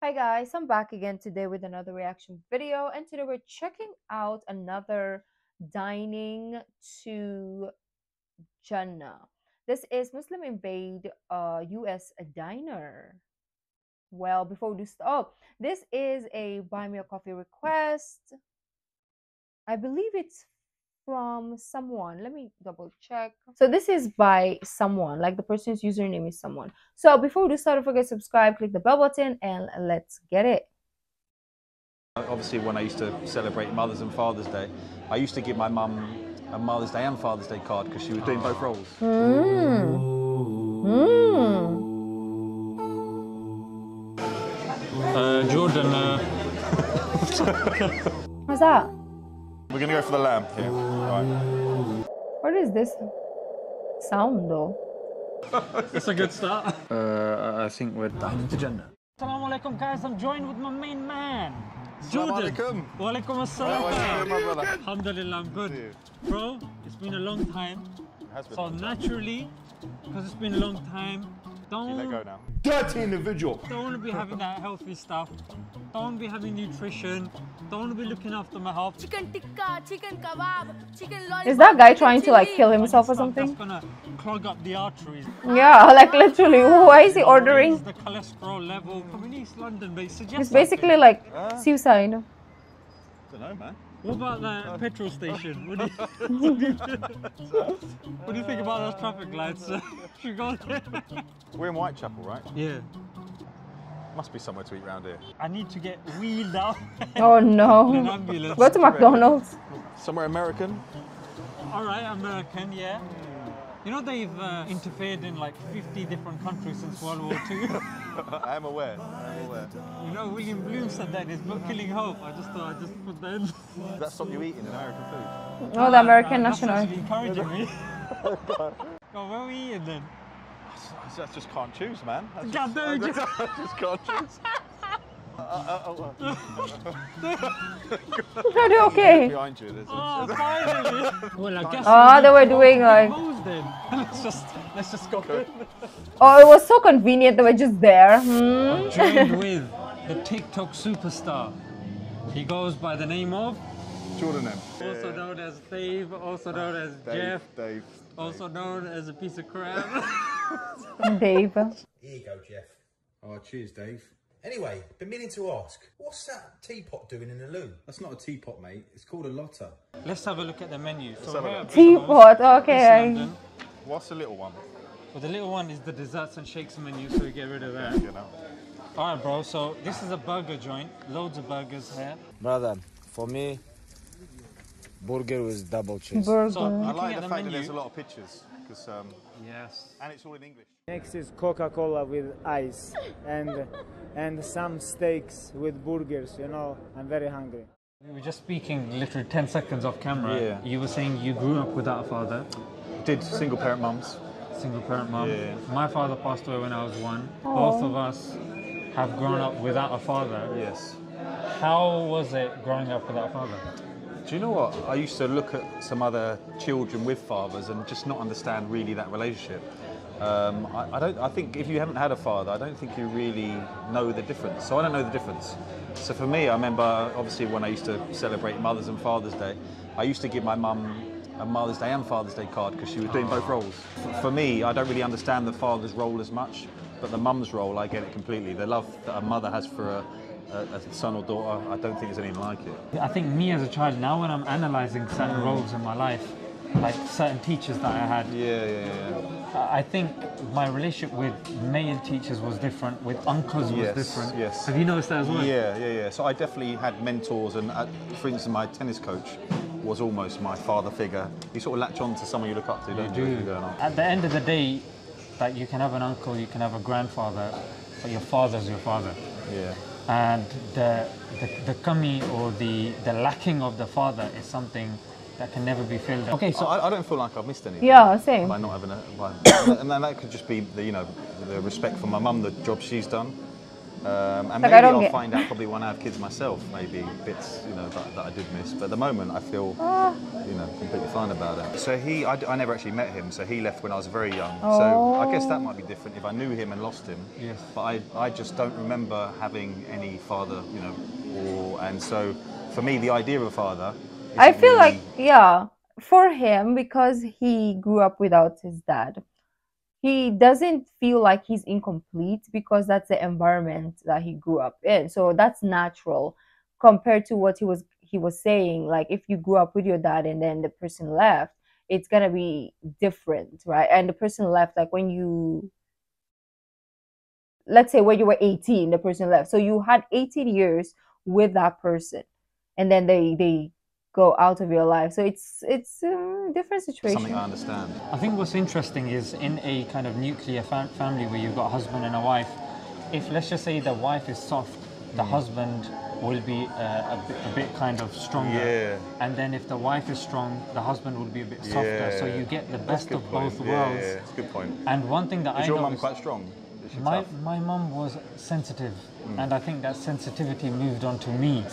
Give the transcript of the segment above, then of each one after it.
Hi guys, I'm back again today with another reaction video, and today we're checking out another dining to Jannah. This is Muslim Invade US diner. Well, before we do this is a buy me a coffee request. I believe it's from someone. Let me double check. So this is by someone, like the person's username is someone. So before we do start, don't forget to subscribe, click the bell button, and let's get it. Obviously, when I used to celebrate Mother's and Father's Day, I used to give my mum a Mother's Day and Father's Day card because she was doing both roles. Jordan, What's that? We're going to go for the lamb here. Right. What is this sound though? it's a good start. I think we're dining to Jannah. Assalamu alaikum guys, I'm joined with my main man, Jordan. Assalamu alaikum. Wa alaikum How are you assalam. doing, my brother? Alhamdulillah, I'm good. Bro, it's been a long time. So naturally, because it's been a long time, Let go don't now. Dirty individual. want to be having that healthy stuff. Don't want to be having nutrition. Don't want to be looking after my health. Chicken tikka, chicken kebab, chicken lollipop. Is that guy chicken trying to like chili. kill himself or Stuff something? That's gonna clog up the arteries. Yeah, like literally. Why is he Raise ordering? the cholesterol level. Come in East London, but It's basically like suicide. I don't know, man. What about the petrol station? What do you think about those traffic lights? Should we go there? We're in Whitechapel, right? Yeah. Must be somewhere to eat round here. I need to get wheeled out Oh in an no. ambulance. Go to McDonald's. Somewhere American? All right, American, yeah. You know they've interfered in like 50 different countries since World War II. I am aware. I am aware. You know William Bloom said that in his book Killing Hope. I just thought I'd just put that in. Does that stop you eating American food? Oh, the American That's national. actually encouraging me. Go, where are we eating then? I just can't choose, man. I God, no, I just can't choose. Are they okay? Behind you, there's Oh, finally! Well, I guess Oh, they were doing like. then. let's just go. Oh, it was so convenient. They were just there. Hmm? Joined with the TikTok superstar. He goes by the name of, Jordan M. also known as Dave, also known as Jeff, Dave. also known as a piece of crap. Dave. Here you go, Jeff. Oh, cheers, Dave. Anyway, been meaning to ask, what's that teapot doing in the loo? That's not a teapot, mate. It's called a lotta. Let's have a look at the menu. So have a here look. at Teapot. East Okay. London. What's the little one? Well, the little one is the desserts and shakes menu, so we get rid of that. You know. All right, bro. So this is a burger joint. Loads of burgers here. Brother, for me, burger with double cheese. Burger. So I looking like at the the fact that menu. there's a lot of pictures, because Yes. and it's all in English. Next is Coca-Cola with ice and some steaks with burgers. You know, I'm very hungry. We were just speaking literally 10 seconds off camera. Yeah. You were saying you grew up without a father, Did single parent mums. single parent mum. Yeah. My father passed away when I was 1. Both of us have grown up without a father. Yes. How was it growing up without a father? Do you know what? I used to look at some other children with fathers and just not understand really that relationship. I think if you haven't had a father, I don't think you really know the difference. So I don't know the difference. So for me, I remember obviously when I used to celebrate Mother's and Father's Day, I used to give my mum a Mother's Day and Father's Day card because she was doing both roles. For me, I don't really understand the father's role as much, but the mum's role, I get it completely. The love that a mother has for a son or daughter, I don't think there's anything like it. I think me as a child, now when I'm analysing certain roles in my life, like certain teachers that I had, I think my relationship with male teachers was different, with uncles was different. Yes. Have you noticed that as well? Yeah. So I definitely had mentors, and for instance, my tennis coach was almost my father figure. You sort of latch on to someone you look up to, don't you? You do. At the end of the day, like you can have an uncle, you can have a grandfather, but your father's your father. Yeah. And the kami or the lacking of the father is something that can never be filled. Okay, so I don't feel like I've missed anything. Yeah, same. By not having and then that could just be the respect for my mum, the job she's done. And Like, maybe I don't I'll get- find out probably when I have kids myself, maybe bits, you know, that I did miss. But at the moment, I feel, you know, completely fine about it. So I never actually met him. So he left when I was very young. So I guess that might be different if I knew him and lost him. Yes. But I just don't remember having any father, you know, and so for me, the idea of a father. I isn't feel really- like, yeah, for him, because he grew up without his dad, he doesn't feel like he's incomplete because that's the environment that he grew up in. So that's natural compared to what he was saying. Like, if you grew up with your dad and then the person left, it's gonna be different, right? And the person left, like, when you, let's say when you were 18, the person left. So you had 18 years with that person, and then they go out of your life. So it's a different situation. Something I understand. I think what's interesting is in a kind of nuclear family where you've got a husband and a wife, if let's just say the wife is soft, the husband will be a bit kind of stronger. Yeah. And then if the wife is strong, the husband will be a bit softer. So you get the best of both worlds. Yeah, that's a good point. And one thing that Is I your mum noticed, quite strong? Is she my tough? mum was sensitive, and I think that sensitivity moved on to me.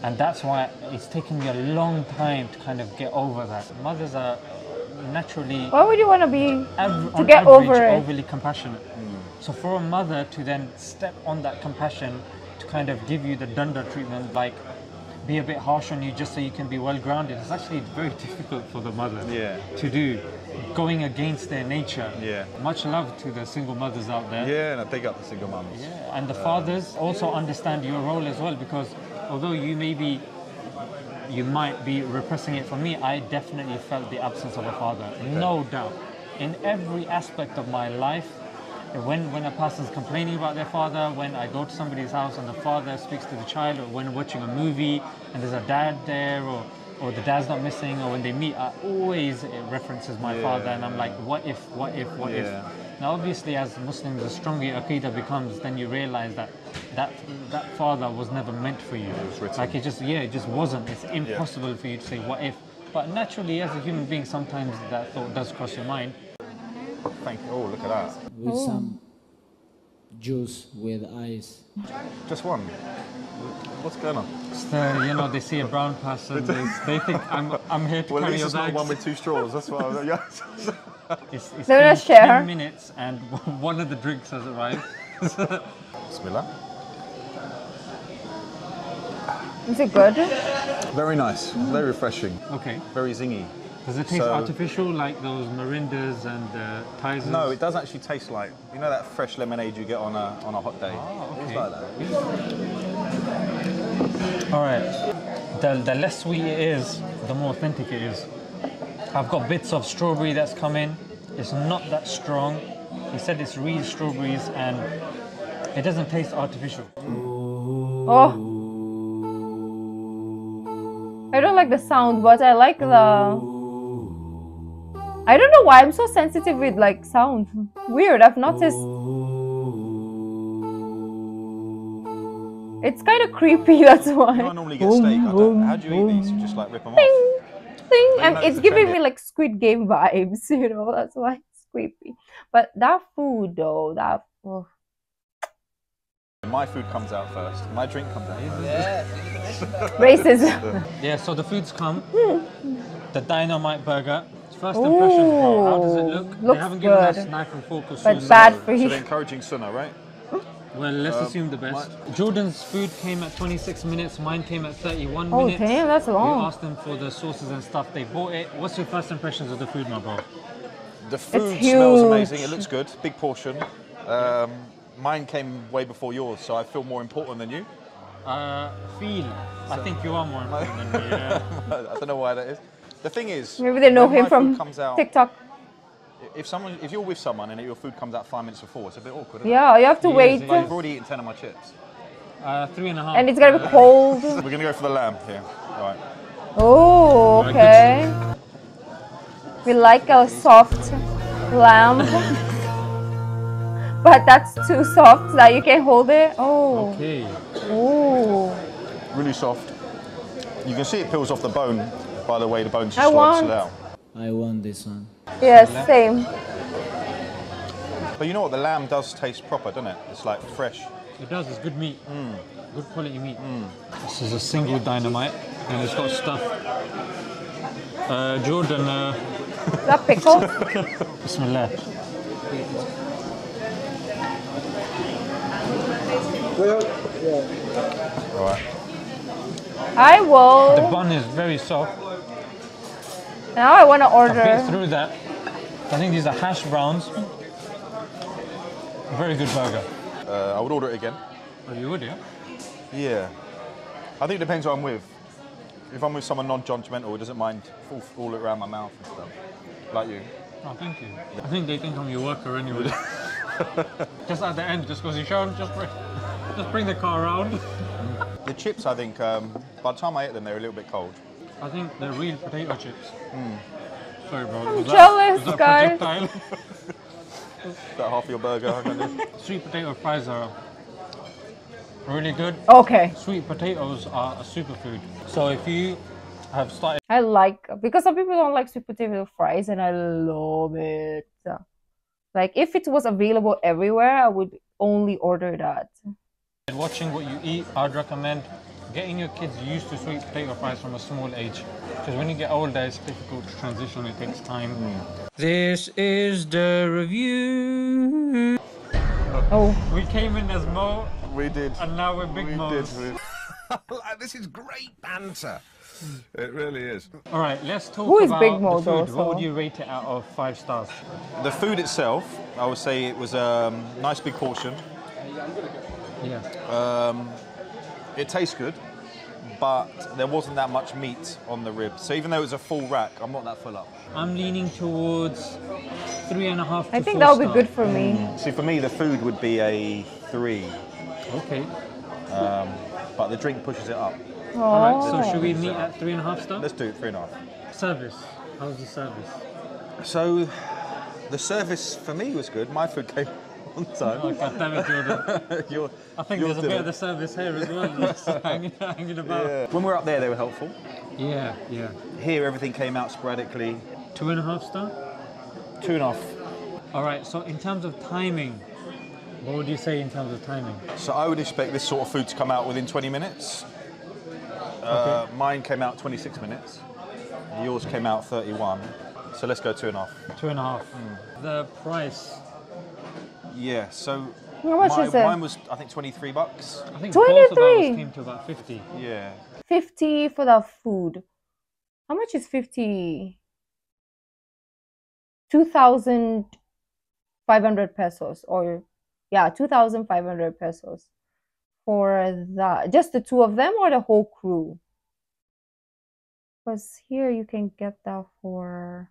And that's why it's taken me a long time to kind of get over that. Mothers are naturally, Why would you want to be on get average, over it? overly compassionate. So for a mother to then step on that compassion to kind of give you the dunda treatment, like be a bit harsh on you just so you can be well grounded, it's actually very difficult for the mother to do, going against their nature. Yeah. Much love to the single mothers out there. Yeah, and I big up the single mums. Yeah, and the fathers also understand your role as well, because although you might be repressing it from me, I definitely felt the absence of a father, no doubt. In every aspect of my life, when a person's complaining about their father, when I go to somebody's house and the father speaks to the child, or when watching a movie and there's a dad there, or the dad's not missing, or when they meet, it references my father, and I'm like, what if? Now, obviously, as Muslims, the stronger your Aqidah becomes, then you realize that father was never meant for you. Like, it just wasn't. It's impossible for you to say, what if? But naturally, as a human being, sometimes that thought does cross your mind. Thank you. Oh, look at that. With some juice with ice. Just one. What's going on? It's they see a brown person, they think I'm here to Well, at carry least your it's not bags. one with two straws. That's why. It's They're been gonna share. 10 minutes and one of the drinks has arrived. Bismillah. Is it good? Very nice. Very refreshing. Okay. Very zingy. Does it taste So- artificial like those Mirindas and Tizers? No, it does actually taste like, you know, that fresh lemonade you get on a hot day. It's like that. All right. The less sweet it is, the more authentic it is. I've got bits of strawberry that's come in. It's not that strong. He said it's real strawberries and it doesn't taste artificial. Oh, I don't like the sound, but I like the. I don't know why I'm so sensitive with like sound. Weird. I've noticed. It's kind of creepy. That's why. You know, I normally get steak. How do you eat these? You just like rip them off. Thing, But you and know, it's it's giving trendy. me like Squid Game vibes. You know, that's why it's creepy. But that food, though, that. Oh. My food comes out first. My drink comes out first. Racism. Yeah, so the food's come. The Dynamite Burger. First impressions, bro. How does it look? They Looks haven't given us good. knife and fork or But sauce. bad for So you. they're encouraging sunnah, right? Well, let's assume the best. Jordan's food came at 26 minutes. Mine came at 31 Oh, minutes. damn, that's We long. asked them for the sauces and stuff. They bought it. What's your first impressions of the food, my bro? The food huge. smells amazing. It looks good. Big portion. Mine came way before yours, so I feel more important than you. I think you are more important than me. Yeah. I don't know why that is. The thing is, Maybe they know when him my from food comes out, TikTok. if you're with someone and your food comes out 5 minutes before, it's a bit awkward. Isn't Yeah, you have to wait. it? Like, you've already eaten 10 of my chips. 3.5. And it's gonna be cold. We're gonna go for the lamb here. All right. Oh, okay. We like a soft lamb. But that's too soft that you can hold it. Oh. Okay. Oh. Really soft. You can see it peels off the bone by the way the bone's I just want- sliced out. I want this one. Yes, same. But you know what? The lamb does taste proper, doesn't it? It's like fresh. It does. It's good meat. Good quality meat. This is a single dynamite, and it's got stuff. Jordan. Is that pickle? Bismillah. Alright. I will. The bun is very soft. Now I want to I bit order. through that. I think these are hash browns. Very good burger. I would order it again. Oh, you would, yeah? Yeah. I think it depends who I'm with. If I'm with someone non-judgmental who doesn't mind all around my mouth and stuff, like you. Oh, thank you. I think they think I'm your worker anyway. Just at the end, just because you showed, just bring the car around. The chips, I think, by the time I ate them, they were a little bit cold. I think they're real potato chips. Sorry, bro. I'm jealous, guys. Is that half your burger? Sweet potato fries are really good. Okay. Sweet potatoes are a superfood. So if you have started... I like, because some people don't like sweet potato fries, and I love it. Like, if it was available everywhere, I would only order that. watching what you eat, I'd recommend getting your kids used to sweet potato fries from a small age. Because when you get older, it's difficult to transition, it takes time. This is the review. Oh. We came in as Mo. We did. And now we're Big Mo's. This is great banter. It really is. All right, let's talk Who is about Big Mo, the food. though, What would so? you rate it out of 5 stars? The food itself, I would say it was a nice big portion. Yeah. It tastes good, but there wasn't that much meat on the ribs. So even though it was a full rack, I'm not that full up. I'm leaning towards 3.5 to I think 4 that would be star. good for me. See, for me, the food would be a 3, Okay. but the drink pushes it up. All right, so should we meet at 3.5 stars? Let's do it 3.5. Service. How's the service? So the service for me was good. My food came on time. Oh, God damn it, Jordan. I think there's a bit of the service here as well, just hanging about. Yeah. When we were up there, they were helpful. Yeah, yeah. Here, everything came out sporadically. 2.5 star? 2.5. All right, so in terms of timing, what would you say in terms of timing? So I would expect this sort of food to come out within 20 minutes. Okay. Mine came out 26 minutes. Yours came out 31. So let's go 2.5. 2.5. The price, Yeah, so How much is it? mine was, I think, $23. I think both of ours 23. came to about 50. Yeah. 50 for the food. How much is 50? 2,500 pesos, or yeah, 2,500 pesos for the just the two of them or the whole crew? Because here you can get that for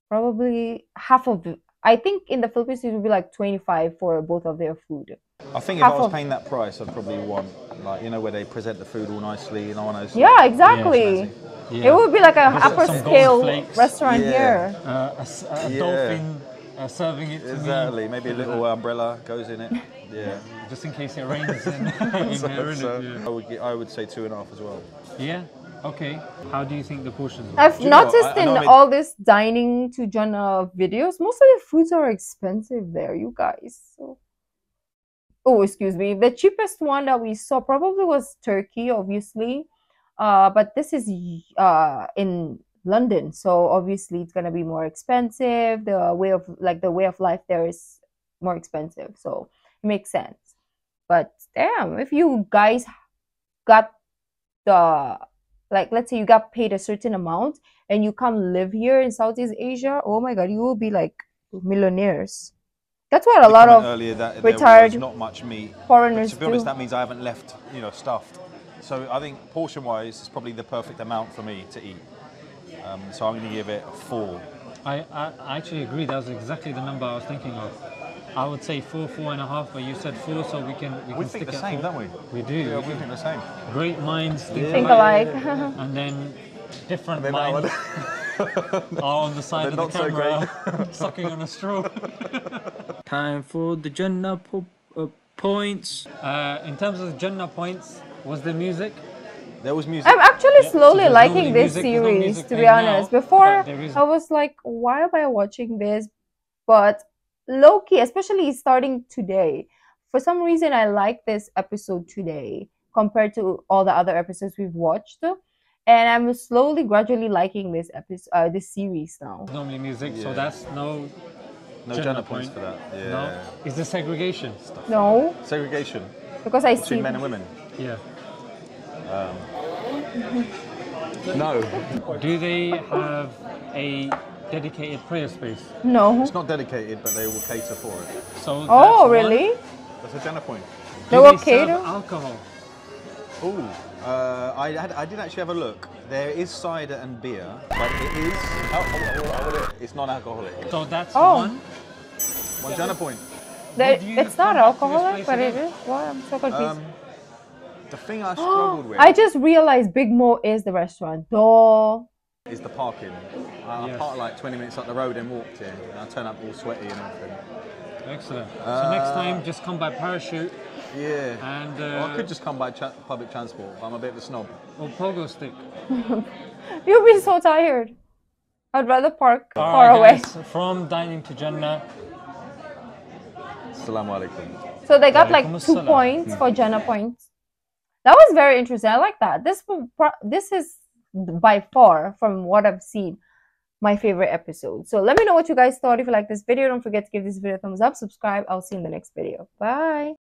probably half of it. I think in the Philippines it would be like 25 for both of their food. I think if Half I was of- paying that price, I'd probably want, like, you know, where they present the food all nicely, and all those. Yeah, exactly. Yeah. It would be like a Some upper gold scale flakes. restaurant Yeah. here. A Yeah. dolphin serving it to Exactly. me. Maybe a little umbrella goes in it. Yeah. Just in case it rains in, in So, there, so innit? I would say 2.5 as well. Yeah? Okay. How do you think the portions are? I've Do you know what? noticed I in know it- all this dining to Jannah videos, most of the foods are expensive there, you guys. So, oh, excuse me. The cheapest one that we saw probably was Turkey, obviously. But this is in London, so obviously it's gonna be more expensive. The way of life there is more expensive, so it makes sense. But damn, if you guys got the, like, let's say you got paid a certain amount and you come live here in Southeast Asia, oh my god, you will be like millionaires. That's what a lot of earlier that retired there was not much meat. foreigners But to be honest, do. that means I haven't left, stuffed. So I think portion-wise, it's probably the perfect amount for me to eat. So I'm going to give it 4. I actually agree. That was exactly the number I was thinking of. I would say 4.5, but you said 4, so we can We stick think the at same, 4. don't we? We do. Yeah, we we do. think the same. Great minds think Think alike. alike. And then different And then that minds are on the side They're of the not so camera, sucking on a straw. Time for the Jannah points. In terms of the Jannah points, was the music? There was music. I'm actually so slowly there's no liking this music- there's no series, music to be playing honest. now, Before, but there is- I was like, why am I watching this? But low key, especially starting today, for some reason I like this episode today compared to all the other episodes we've watched, and I'm slowly, gradually liking this episode, this series now. Normally music, so Yeah. that's no Jannah points for that. Yeah. No. Is there segregation? No, Segregation because I between see men and women. Yeah. No, Do they have a dedicated prayer space? no. it's not dedicated, but they will cater for it. So Oh, that's one. really? That's a Jannah point. They Do were they serve cater? alcohol? Oh, I did actually have a look. There is cider and beer, but it is. It's non-alcoholic. So that's Oh. one. One Jannah point. Would you It's not come back to this alcoholic, place but it again? is. What? I'm so confused. The thing I struggled with I just realized Big Mo is the restaurant. Duh. is the parking. I Yes. parked like 20 minutes up the road and walked in, and I turn up all sweaty and everything. Excellent. So next time, just come by parachute Yeah. and Well, I could just come by public transport, but I'm a bit of a snob. or pogo stick. You'll be so tired. I'd rather park All far right, away. guys, from dining to Jannah. Assalamu alaikum. So they got like Walaikum 2 assalam. points for Jannah points. That was very interesting. I like that. This is by far, from what I've seen, my favorite episode. So let me know what you guys thought. If you like this video, don't forget to give this video a thumbs up, subscribe. I'll see you in the next video. Bye.